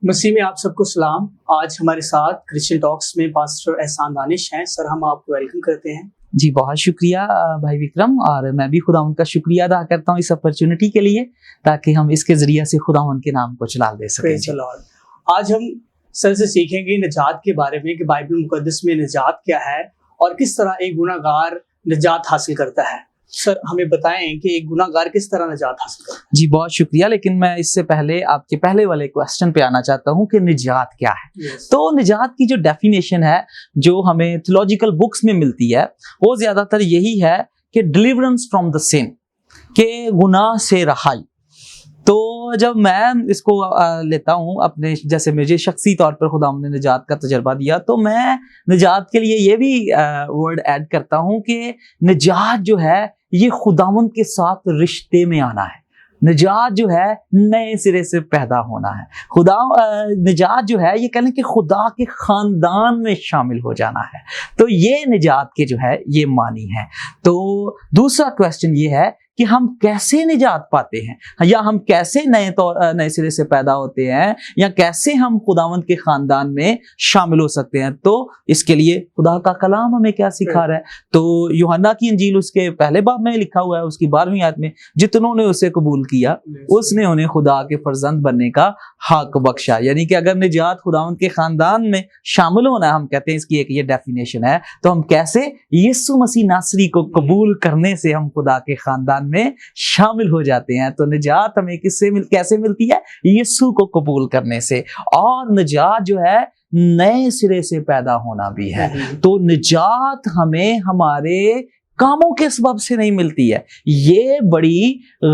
مسیح میں آپ سب کو سلام۔ آج ہمارے ساتھ کرسچن ٹاکس میں پاسٹر احسان دانش ہیں۔ سر ہم آپ کو ویلکم کرتے ہیں۔ جی بہت شکریہ بھائی وکرم، اور میں بھی خداوند کا شکریہ ادا کرتا ہوں اس اپرچونٹی کے لیے، تاکہ ہم اس کے ذریعے سے خداوند کے نام کو چلا دے سکیں۔ پریز دی لارڈ۔ آج ہم سر سے سیکھیں گے نجات کے بارے میں کہ بائبل مقدس میں نجات کیا ہے اور کس طرح ایک گناہ گار نجات حاصل کرتا ہے۔ سر ہمیں بتائیں کہ ایک گناہ گار کس طرح نجات حاصل کرتا ہے۔ جی بہت شکریہ، لیکن میں اس سے پہلے آپ کے پہلے والے کوسچن پہ آنا چاہتا ہوں کہ نجات کیا ہے۔ تو نجات کی جو ڈیفینیشن ہے جو ہمیں تھیولوجیکل بکس میں ملتی ہے، وہ زیادہ تر یہی ہے کہ ڈیلیورنس فرام دا سن، کہ گناہ سے رہائی۔ تو جب میں اس کو لیتا ہوں اپنے، جیسے مجھے شخصی طور پر خداوند نے نجات کا تجربہ دیا، تو میں نجات کے لیے یہ بھی ورڈ ایڈ کرتا ہوں کہ نجات جو ہے یہ خداوند کے ساتھ رشتے میں آنا ہے۔ نجات جو ہے نئے سرے سے پیدا ہونا ہے۔ نجات جو ہے یہ کہہ لیں کہ خدا کے خاندان میں شامل ہو جانا ہے۔ تو یہ نجات کے جو ہے یہ معنی ہے۔ تو دوسرا کوسچن یہ ہے کہ ہم کیسے نجات پاتے ہیں، یا ہم کیسے نئے سرے سے پیدا ہوتے ہیں، یا کیسے ہم خداوند کے خاندان میں شامل ہو سکتے ہیں۔ تو اس کے لیے خدا کا کلام ہمیں کیا سکھا رہا ہے۔ تو یوحنا کی انجیل اس کے پہلے باب میں لکھا ہوا ہے، اس کی 12ویں آیت میں، جتنوں نے اسے قبول کیا اس نے انہیں خدا کے فرزند بننے کا حق بخشا۔ یعنی کہ اگر نجات خداوند کے خاندان میں شامل ہونا ہے، ہم کہتے ہیں اس کی ایک یہ ڈیفینیشن ہے، تو ہم کیسے یسوع مسیح ناصری کو قبول کرنے سے ہم خدا کے خاندان میں شامل ہو جاتے ہیں۔ تو نجات ہمیں کیسے ملتی ہے؟ یسوع کو قبول کرنے سے۔ اور نجات جو ہے نئے سرے سے پیدا ہونا بھی ہے۔ تو نجات ہمیں ہمارے کاموں کے سبب سے نہیں ملتی ہے۔ یہ بڑی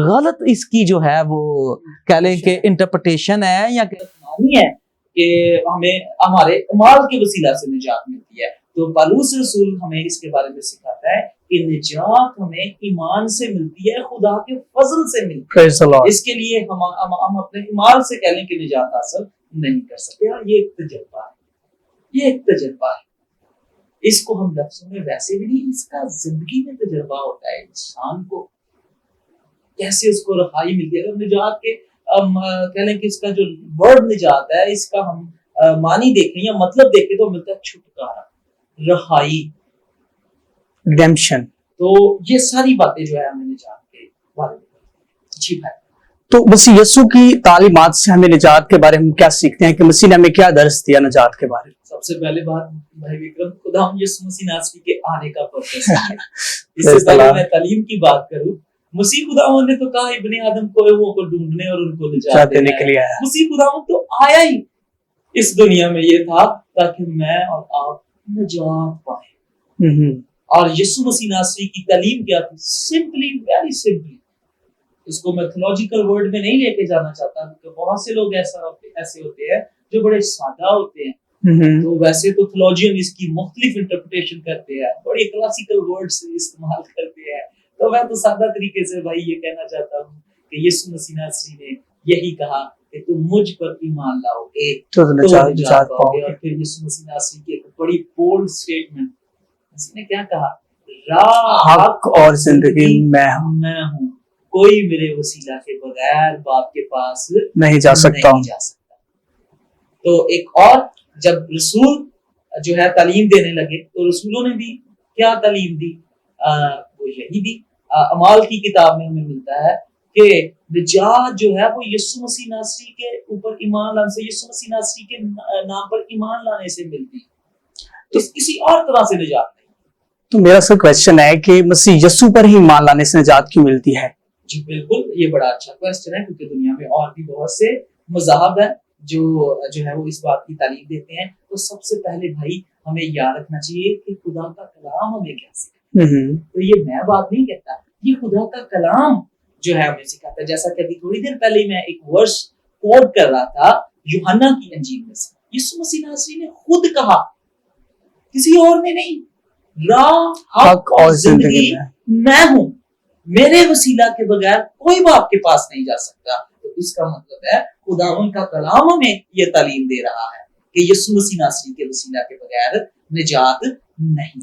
غلط اس کی جو ہے وہ کہہ لیں کہ انٹرپریٹیشن ہے، یا معنی ہے کہ ہمیں ہمارے اعمال کے وسیلہ سے نجات ملتی ہے۔ تو پالوس رسول ہمیں اس کے بارے میں سکھاتا ہے کہ نجات ہمیں ایمان سے ملتی ہے، خدا کے فضل سے ملتی ہے۔ اس کے لیے ہم اپنے ایمان سے کہہ لیں کہ نجات حاصل نہیں کر سکتے۔ اور یہ ایک تجربہ ہے، یہ ایک تجربہ ہے۔ اس کو ہم لفظوں میں ویسے بھی نہیں، اس کا زندگی میں تجربہ ہوتا ہے انسان کو، کیسے اس کو رہائی ملتی ہے۔ اگر نجات کے کہہ لیں کہ اس کا جو ورڈ نجات ہے، اس کا ہم معنی دیکھیں یا مطلب دیکھیں تو ملتا ہے چھٹکارا، رہائی، ریڈیمپشن۔ تو یہ ساری باتیں جو ہے ہمیں نجات کے بارے میں۔ جی بھائی، تو مسیح یسوع کی تعلیمات سے ہمیں نجات کے بارے میں کیا سیکھتے ہیں کہ مسیح نے ہمیں کیا درس دیا نجات کے بارے میں؟ سب سے پہلے بات بھائی وکرم، خدا یسوع مسیح ناصری کے آنے کا پرپس ہے۔ اس سے پہلے میں تعلیم کی بات کروں، مسیح خداوند نے تو کہا ابن آدم کو وہ ڈھونڈنے اور ان کو نجات دینے کے لیے آیا۔ مسیح خداوند تو آیا ہی اس دنیا میں یہ تھا تاکہ میں اور آپ نجات پائیں۔ اور یسوع مسیح ناصری کی تعلیم کیا تھی؟ Simply, very simply. اس کو میں تھیولوجیکل ورڈ میں نہیں لے کے جانا چاہتا، کیونکہ بہت سے لوگ ایسے ہوتے ہیں جو بڑے سادہ ہوتے ہیں۔ تو ویسے تو تھیولوجین اس کی مختلف انٹرپریٹیشن کرتے ہیں، بڑی کلاسیکل ورڈ سے استعمال کرتے ہیں۔ تو میں تو سادہ طریقے سے بھائی یہ کہنا چاہتا ہوں کہ یسوع مسیح ناصری نے یہی کہا کہ تم مجھ پر ایمان لاؤ گے تو نجات پاؤ گے۔ اور پھر یسوع مسیح ناصری کی ایک بڑی بولڈ سٹیٹمنٹ، اس نے کیا کہا؟ راہ، حق اور زندگی میں ہوں، کوئی میرے وسیلہ کے بغیر باپ کے پاس نہیں جا سکتا۔ تو ایک اور جب رسول جو ہے تعلیم دینے لگے تو رسولوں نے بھی کیا تعلیم دی؟ وہ یہی دی۔ اعمال کی کتاب میں ہمیں ملتا ہے کہ نجات جو ہے وہ یسوع مسیح ناصری کے اوپر ایمان لانے سے، یسوع مسیح ناصری کے نام پر ایمان لانے سے ملتی ہے، تو کسی اور طرح سے نجات نہیں۔ تو میرا سر کوسچن ہے کہ مسیح یسوع پر ہی ایمان لانے سے نجات کیوں ملتی ہے؟ جی بالکل، یہ بڑا اچھا کوسچن ہے، کیونکہ دنیا میں اور بھی بہت سے مذاہب ہیں جو ہے وہ اس بات کی تعلیم دیتے ہیں۔ تو سب سے پہلے بھائی ہمیں یاد رکھنا چاہیے کہ خدا کا کلام ہمیں کیا سکھاتا ہے۔ تو یہ میں بات نہیں کہتا، یہ خدا کا کلام جو ہے ہمیں سکھاتا ہے۔ جیسا کہ ابھی تھوڑی دیر پہلے میں ایک ورس کوٹ کر رہا تھا یوحنا کی انجیل میں سے، یسوع مسیح ناصری نے خود کہا، کسی اور نے نہیں، راہ، حق اور زندگی میں ہوں، میرے وسیلہ کے بغیر کوئی باپ کے پاس نہیں جا سکتا۔ تو اس کا مطلب ہے خدا ان کا کلام ہمیں یہ تعلیم دے رہا ہے کہ یسوع مسیح ناصری کے وسیلہ کے بغیر نجات نہیں۔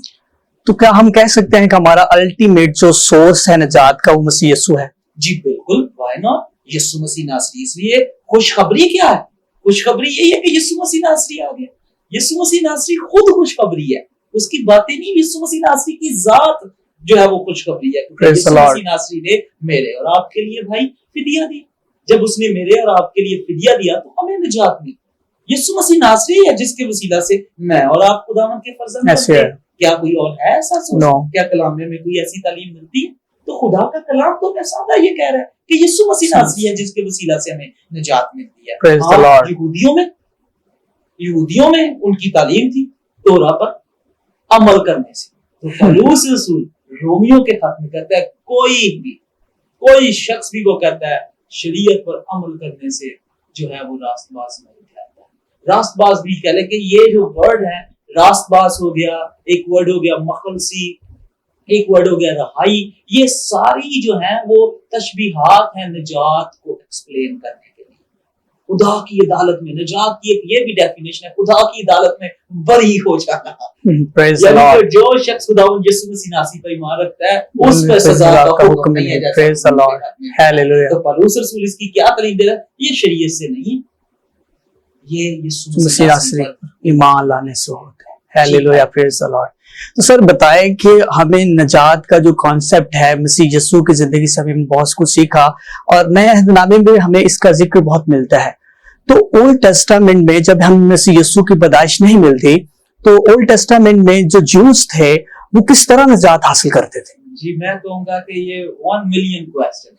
تو کیا ہم کہہ سکتے ہیں کہ ہمارا الٹیمیٹ جو سورس ہے نجات کا وہ مسیح یسوع ہے؟ جی بالکل، وائی ناٹ، یسوع مسیح ناصری۔ اس لیے خوشخبری کیا ہے؟ خوشخبری یہی ہے کہ یسوع مسیح ناصری آ گیا. یسوع مسیح ناصری خود خوشخبری ہے, اس کی باتیں نہیں, یسوع مسیح ناصری کی ذات جو ہے وہ خوشخبری ہے. یسوع مسیح ناصری نے میرے اور آپ کے لیے بھائی فدیہ دیا. جب اس نے میرے اور آپ کے لیے فدیہ دیا تو ہمیں نجات ملی. یسوع مسیح ناصری ہے جس کے وسیلہ سے میں اور آپ خداوند کے فرزند بنتے ہیں. کیا کوئی اور ہے ایسا سوچ؟ کیا کلام میں کوئی ایسی تعلیم ملتی ہے؟ تو خدا کا کلام تو میں سادہ یہ کہہ رہا ہے کہ یسوع مسیح ناصری ہے جس کے وسیلہ سے ہمیں نجات ملتی ہے. یہودیوں میں ان کی تعلیم تھی تورا پر عمل کرنے سے. تو پولس رسول رومیوں کے خط میں کہتا ہے کوئی شخص بھی وہ کہتا ہے شریعت پر عمل کرنے سے جو ہے وہ راست باز نہیں کہتا ہے. راست باز بھی کہہ لیں کہ یہ جو ورڈ ہے راست باز ہو گیا, ایک ورڈ ہو گیا مخلصی, ایک ورڈ ہو گیا رہائی, یہ ساری جو ہیں وہ تشبیہات ہیں نجات کو ایکسپلین کرنے کے لیے. خدا کی عدالت میں نجات کی ایک یہ بھی ڈیفینیشن ہے, خدا کی عدالت میں بری ہو جانا. یعنی جو شخص خدا یسوع مسیح ناصری پر ایمان رکھتا ہے اس پر سزا کا حکم نہیں ہے. تو پولس رسول اس کی کیا تعلیم دے رہا ہے؟ یہ شریعت سے نہیں, یہ یسوع مسیح ناصری پر ایمان لانے سے ہوتا ہے. Hallelujah, praise the lord. تو سر بتائیں کہ ہمیں نجات کا جو کانسیپٹ ہے مسیح یسوع کی زندگی سے ہمیں بہت کچھ سیکھا, اور نئے عہد نامے میں ہمیں اس کا ذکر بہت ملتا ہے. تو اولڈ ٹیسٹامنٹ میں جب ہم مسیح یسوع کی پیدائش نہیں ملتی تو اولڈ ٹیسٹامنٹ میں جو جوز تھے وہ کس طرح نجات حاصل کرتے تھے؟ جی میں کہوں گا کہ یہ 1 ملین کوسچن.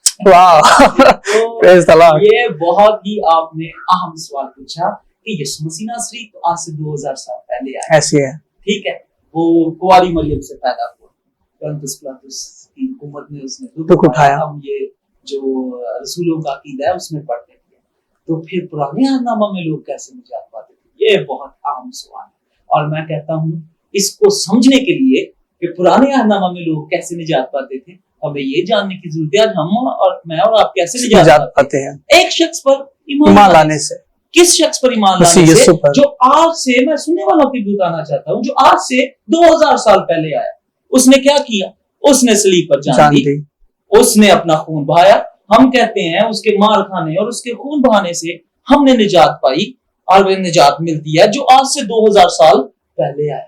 یہ بہت ہی آپ نے اہم سوال پوچھا کہ یسوع مسیح ناصری تو آج سے 2000 سال پہلے آئے. ایسے ہے, ٹھیک ہے, وہ کنواری مریم سے پیدا ہوا, پونتس پلاطس کی حکومت میں اس نے دکھ اٹھایا. ہم یہ جو رسولوں کا عقیدہ ہے اس میں پڑھتے ہیں. تو پھر پرانے عہد نامہ میں لوگ کیسے نجات پاتے تھے؟ یہ بہت اہم سوال ہے, اور میں کہتا ہوں اس کو سمجھنے کے لیے کہ پرانے عہد نامہ میں لوگ کیسے نجات پاتے تھے ہمیں یہ جاننے کی ضرورت ہے. ہم اور میں اور آپ کیسے نجات پاتے ہیں؟ ایک شخص پر ایمان لانے سے. کس شخص پر ایمان لانے سے؟ جو آج سے, میں سننے والوں کو بتانا چاہتا ہوں, جو آج سے 2000 سال پہلے آیا. اس نے کیا کیا؟ اس نے صلیب پر جان دی, اس نے اپنا خون بہایا. ہم کہتے ہیں اس کے مار کھانے اور اس کے خون بہانے سے ہم نے نجات پائی, اور وہ نجات ملتی ہے جو آج سے 2000 سال پہلے آیا.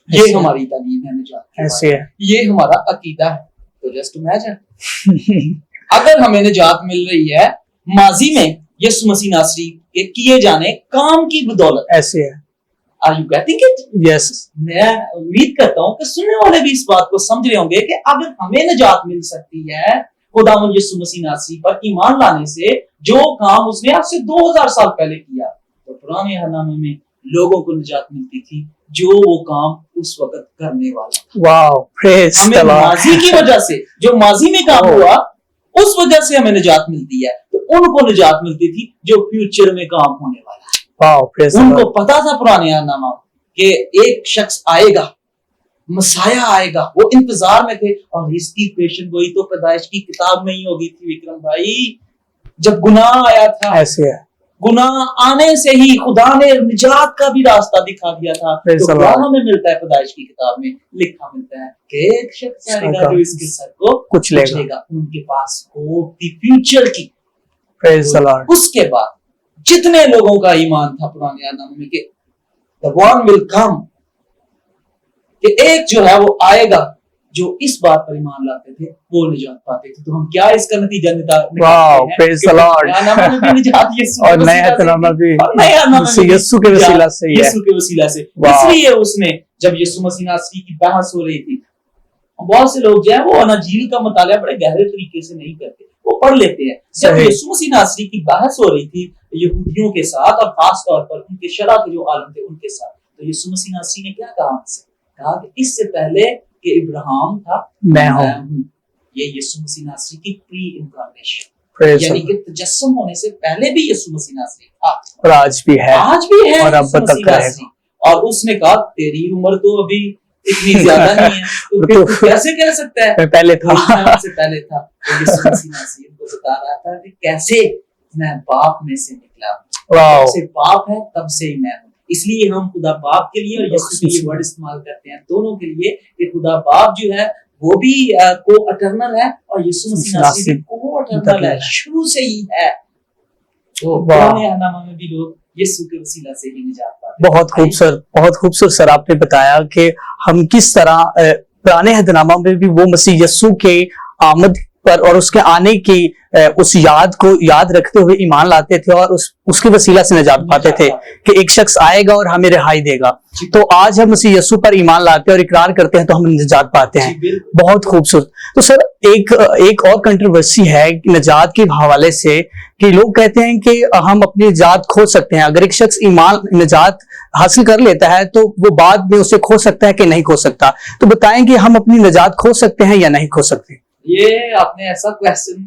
یہ ہماری تعلیم ہے نجات کی, یہ ہمارا عقیدہ ہے. تو جسٹ امیجن اگر ہمیں نجات مل رہی ہے ماضی میں یسوع مسیح ناصری کے کیے جانے کام کی بدولت, ایسے ہے. Are you getting it? Yes. میں امید کرتا ہوں کہ سننے والے بھی اس بات کو سمجھ رہے ہوں گے کہ اگر ہمیں نجات مل سکتی ہے خداوند یسوع مسیح ناصری پر ایمان لانے سے, جو کام اس نے آج سے 2000 سال پہلے کیا, تو پرانے عہد نامے میں لوگوں کو نجات ملتی تھی جو وہ کام اس وقت کرنے والا. واو, پریز دی لارڈ. ماضی کی وجہ سے جو ماضی میں کام ہوا اس وجہ سے ہمیں نجات ملتی ہے, تو ان کو نجات ملتی تھی جو فیوچر میں کام ہونے والا ہے. واو, پریز. ان کو پتا تھا پرانے عہد نامہ کہ ایک شخص آئے گا, مسیح آئے گا, وہ انتظار میں تھے. اور اس کی پیشن گوئی تو پیدائش کی کتاب میں ہی ہوگی تھی وکرم بھائی. جب گناہ آیا تھا, ایسے ہے, گناہ آنے سے ہی خدا نے نجات کا بھی راستہ دکھا دیا تھا. تو کیا ہمیں ملتا ہے پیدائش کی کتاب میں لکھا ملتا ہے کہ ایک شخص آئے گا جو اس کے سر کو کچلے گا. ان کے پاس ہوپ تھی فیوچر کی. اس کے بعد جتنے لوگوں کا ایمان تھا پرانے عہد نامے میں کہ the one will come, کہ ایک جو ہے وہ آئے گا, جو اس بات پر ایمان لاتے تھے وہ نجات پاتے تھے. تو ہم کیا اس کا نتیجہ نکالتے ہیں؟ اور نئے عہد نامہ بھی یسوع کے وسیلہ سے, یسوع کے وسیلہ سے. اس لیے اس نے جب یسوع مسیح ناصری کی بحث ہو رہی تھی, بہت سے لوگ جو ہے وہ اناجیل کا مطالعہ بڑے گہرے طریقے سے نہیں کرتے, وہ پڑھ لیتے ہیں. جب یسوع مسیح ناصری کی بحث ہو رہی تھی یہودیوں کے ساتھ, اور خاص طور پر ان کے شرع کے جو عالم تھے ان کے ساتھ, تو یسوع مسیح ناصری نے کیا کہا ان سے؟ کہا کہ اس سے پہلے کہ ابراہیم تھا میں ہوں. یہ یسوع مسیح ناصری کی پری انکارنیشن, یعنی کہ تجسم ہونے سے پہلے بھی یسوع مسیح ناصری تھا, اور آج بھی ہے, اور اب تک رہے گا. اور اس نے کہا تیری عمر تو ابھی اتنی زیادہ نہیں ہے, تو پھر تو کیسے کہہ سکتا ہے پہلے تھا, سے پہلے تھا. تو یسوع مسیح ناصری کو بتا رہا تھا کہ کیسے میں باپ میں سے نکلا, جب سے باپ ہے تب سے ہی میں ہوں. اس لیے ہم خدا باپ کے لیے اور یسوع کے لیے ورڈ استعمال کرتے ہیں, دونوں کے لیے, کہ خدا باپ جو ہے وہ بھی کو اٹرنل ہے اور یسوع مسیح ناصری بھی کو اٹرنل ہے, شروع سے ہی ہے. تو پرانے عہد نامہ میں بھی لوگ یسوع کے وسیلہ سے ہی نجات پاتے ہیں۔ بہت خوبصورت سر آپ نے بتایا کہ ہم کس طرح پرانے عہد نامہ میں بھی وہ مسیح یسوع کے آمد پر اور اس کے آنے کی اس یاد کو یاد رکھتے ہوئے ایمان لاتے تھے اور اس کے وسیلہ سے نجات پاتے تھے کہ ایک شخص آئے گا اور ہمیں رہائی دے گا۔ تو آج ہم مسیح یسوع پر ایمان لاتے ہیں اور اقرار کرتے ہیں تو ہم نجات پاتے ہیں۔ بہت خوبصورت۔ تو سر ایک اور کنٹروورسی ہے نجات کے حوالے سے کہ لوگ کہتے ہیں کہ ہم اپنی نجات کھو سکتے ہیں۔ اگر ایک شخص نجات حاصل کر لیتا ہے تو وہ بعد میں اسے کھو سکتا ہے کہ نہیں کھو سکتا۔ تو بتائیں کہ ہم اپنی نجات کھو سکتے ہیں یا نہیں کھو سکتے؟ یہ آپ نے ایسا کویسچن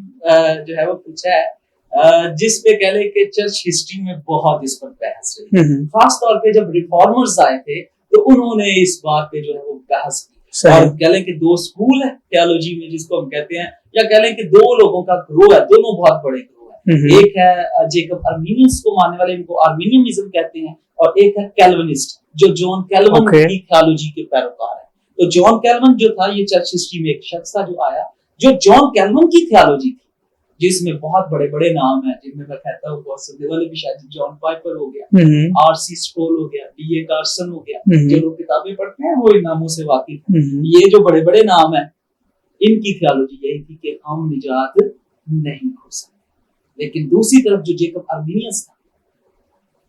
جو ہے وہ پوچھا ہے جس پہ کہہ لیں کہ چرچ ہسٹری میں بہت اس پر بحث رہی، خاص طور پہ جب ریفارمرز آئے تھے تو انہوں نے اس بات پہ جو ہے وہ بحث کی۔ اور کہہ لیں کہ دو اسکول ہے تھیولوجی میں جس کو ہم کہتے ہیں، یا کہہ لیں کہ دو لوگوں کا گروہ ہے، دونوں بہت بڑے گروہ ہیں۔ ایک ہے جیکب ارمینیس کو ماننے والے، ان کو ارمینیزم کہتے ہیں، اور ایک ہے کیلونسٹ جو جان کیلون کی تھیولوجی کے پیروکار ہے۔ تو جان کیلون جو تھا، یہ چرچ ہسٹری میں ایک شخص تھا جو آیا جو جان کیلون کی تھیولوجی تھی، جس میں بہت بڑے بڑے نام ہیں، جن میں میں کہتا ہوں بہت سندے والے بھی، شاید جان پائپر ہو گیا، آر سی اسٹول ہو گیا، ڈی اے کارسن ہو گیا۔ جو لوگ کتابیں پڑھتے ہیں وہ ان ناموں سے واقف ہیں۔ یہ جو بڑے بڑے نام ہیں، ان کی تھیولوجی یہی تھی کہ ہم نجات نہیں کھو سکتے۔ لیکن دوسری طرف جو جیکب ارمینیس تھا،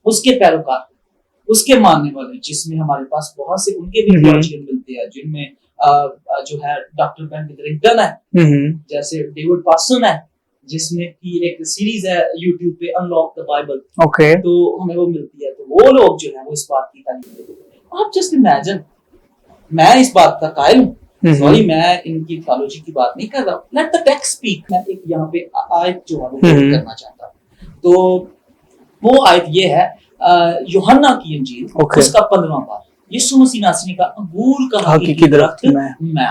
اس کے پیروکار، اس کے ماننے والے، جس میں ہمارے پاس بہت سے ان کے بھی تھیولوجین ملتے ہیں، جن میں جو ہے ڈاکٹر بین وتھرنگٹن ہے، جیسے ڈیوڈ پاسن ہے، جس میں کی ایک سیریز ہے یوٹیوب پہ انلاک دا بائبل، تو ہمیں وہ ملتی ہے۔ تو وہ لوگ جو ہے وہ اس بات کی تعلیم دیتے ہیں۔ آپ جسٹ امیجن، میں اس بات کا قائل ہوں، سوری میں ان کی تھیولوجی کی بات نہیں کر رہا ہوں، لیٹ دا ٹیکسٹ اسپیک۔ میں ایک یہاں پہ آیت جو ہے وہ کرنا چاہتا ہوں، تو وہ آیت یہ ہے یوحنا کی انجیل، اس کا 15واں باب، یسوع مسیح ناصری کا انگور کا حقیقی درخت میں،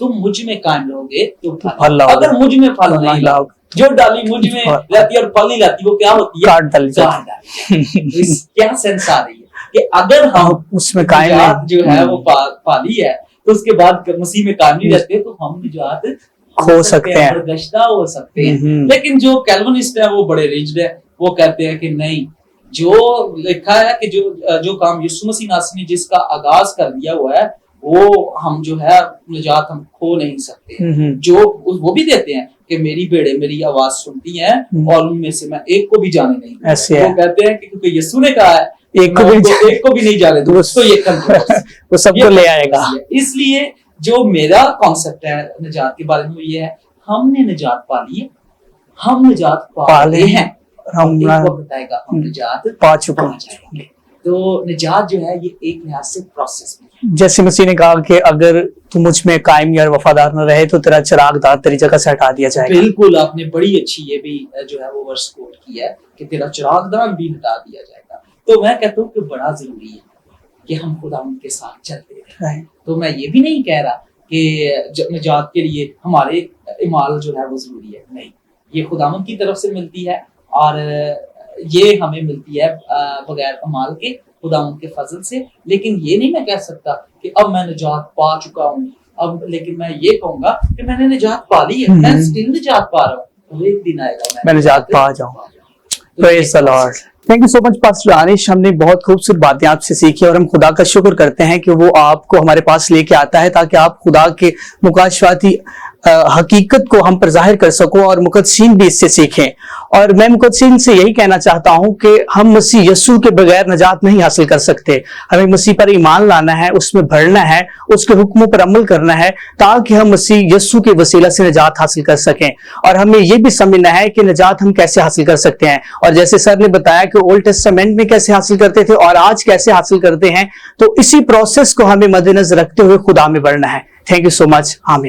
تم مجھ میں قائم رہو گے تو پھل، اگر مجھ میں پھل نہیں لاؤ، جو ڈالی مجھ میں رہتی ہے اور پھل نہیں لاتی، وہ کیا ہوتی ہے؟ کاٹ ڈالی۔ کیا سینس آ رہی ہے کہ اگر ہم اس میں قائم جو ہے وہ پالی ہے، تو اس کے بعد مسیح میں قائم نہیں رہتے تو ہم نجات کھو سکتے ہیں، برگشتہ ہو سکتے ہیں۔ لیکن جو کیلونسٹ ہے وہ بڑے ریجڈ ہے، وہ کہتے ہیں کہ نہیں، جو لکھا ہے کہ جو کام یسوع مسیح ناصری نے جس کا آغاز کر دیا ہوا ہے، وہ ہم جو ہے نجات ہم کھو نہیں سکتے۔ جو وہ بھی دیتے ہیں کہ میری بھیڑیں میری آواز سنتی ہیں اور ان میں سے میں ایک کو بھی جانے نہیں دوں۔ وہ کہتے ہیں کہ کیونکہ یسوع نے کہا ہے ایک کو بھی نہیں جانے دوں، تو یہ وہ سب کو لے آئے گا۔ اس لیے جو میرا کانسیپٹ ہے نجات کے بارے میں یہ ہے، ہم نے نجات پا لی ہے، ہم نجات پالے ہیں، ہم بتائے گا ہم نجات پا چکے ہیں۔ تو نجات جو ہے یہ ایک لحاظ سے پروسیس میں، جیسے مسیح نے کہا کہ اگر تو مجھ میں قائم یا وفادار نہ رہے تو تیرا چراغ دار تیری جگہ سے ہٹا دیا جائے گا۔ بالکل، آپ نے بڑی اچھی یہ بھی جو ہے وہ ورس کوٹ کیا ہے کہ تیرا چراغ دار بھی ہٹا دیا جائے گا۔ تو میں کہتا ہوں کہ بڑا ضروری ہے کہ ہم خدا ان کے ساتھ چلتے رہیں۔ تو میں یہ بھی نہیں کہہ رہا کہ نجات کے لیے ہمارے اعمال جو ہے وہ ضروری ہے، نہیں، یہ خداوند کی طرف سے ملتی ہے اور یہ ہمیں ملتی ہے بغیر اعمال کے، خداوند کے فضل سے۔ لیکن یہ نہیں میں کہہ سکتا کہ اب میں نجات پا چکا ہوں، اب لیکن میں یہ کہوں گا کہ میں نے نجات پا لی ہے، میں اسٹل نجات پا رہا ہوں، اور ایک دن آئے گا میں نجات پا جاؤں گا۔ Praise the lord. Thank you so much pastor Danish, ہم نے بہت خوبصورت باتیں آپ سے سیکھی اور ہم خدا کا شکر کرتے ہیں کہ وہ آپ کو ہمارے پاس لے کے آتا ہے تاکہ آپ خدا کے مکاشفاتی حقیقت کو ہم پر ظاہر کر سکو اور مقدسین بھی اس سے سیکھیں۔ اور میں مقدسین سے یہی کہنا چاہتا ہوں کہ ہم مسیح یسوع کے بغیر نجات نہیں حاصل کر سکتے، ہمیں مسیح پر ایمان لانا ہے، اس میں بڑھنا ہے، اس کے حکموں پر عمل کرنا ہے تاکہ ہم مسیح یسوع کے وسیلہ سے نجات حاصل کر سکیں۔ اور ہمیں یہ بھی سمجھنا ہے کہ نجات ہم کیسے حاصل کر سکتے ہیں، اور جیسے سر نے بتایا کہ اولڈ ٹیسٹامنٹ میں کیسے حاصل کرتے تھے اور آج کیسے حاصل کرتے ہیں، تو اسی پروسیس کو ہمیں مد نظر رکھتے ہوئے خدا میں بڑھنا ہے۔ تھینک یو سو مچ، آمین۔